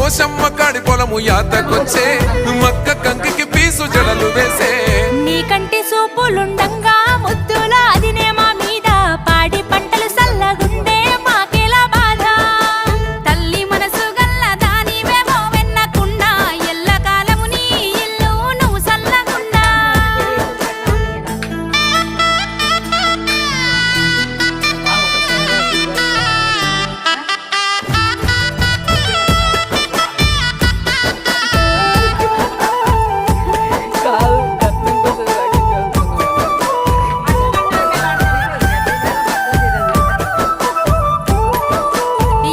పోషమ్మ కాడి పొలము యాతకొచ్చే మక్క కంకికి పీసు జడలు వేసే నీకంటి సూపులుండంగా ముద్దుల అదినే మా మీద పాడి పంటలు సల్లగుండే మాకెలా బాధ తల్లి మనసు గల్ల దానివేమో వెన్నకుండా ఎల్లకాలము నీ ఇల్లు నువ్వు సల్లగుండా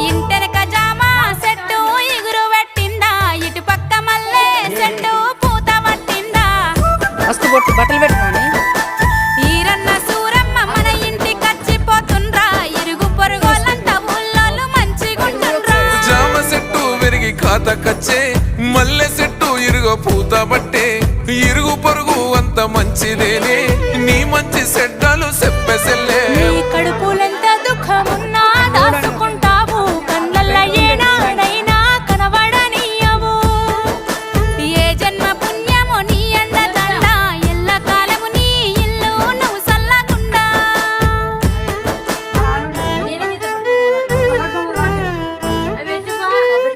ఇంటెనక జామ చెట్టు ఎగురు పెట్టిందా ఇటు పక్క మల్లె చెట్టు పూత పట్టిందా మస్తు బొట్టు బట్టలు పెట్టుకోని ఈరన్న సూరమ్మ మన ఇంటికచ్చిపోతుండ్రా ఇరుగు పొరుగోళ్ళంతా ఊళ్ళోళ్ళు మంచిగుంటుండ్రా జామ చెట్టు విరిగి ఖాతకచ్చే మల్లె చెట్టు ఇరుగ పూత బట్టే ఇరుగు పొరుగు అంత మంచిదేనే నీ మంచి సెడ్డాలు చెప్పెసెల్లే నీ కడుపుల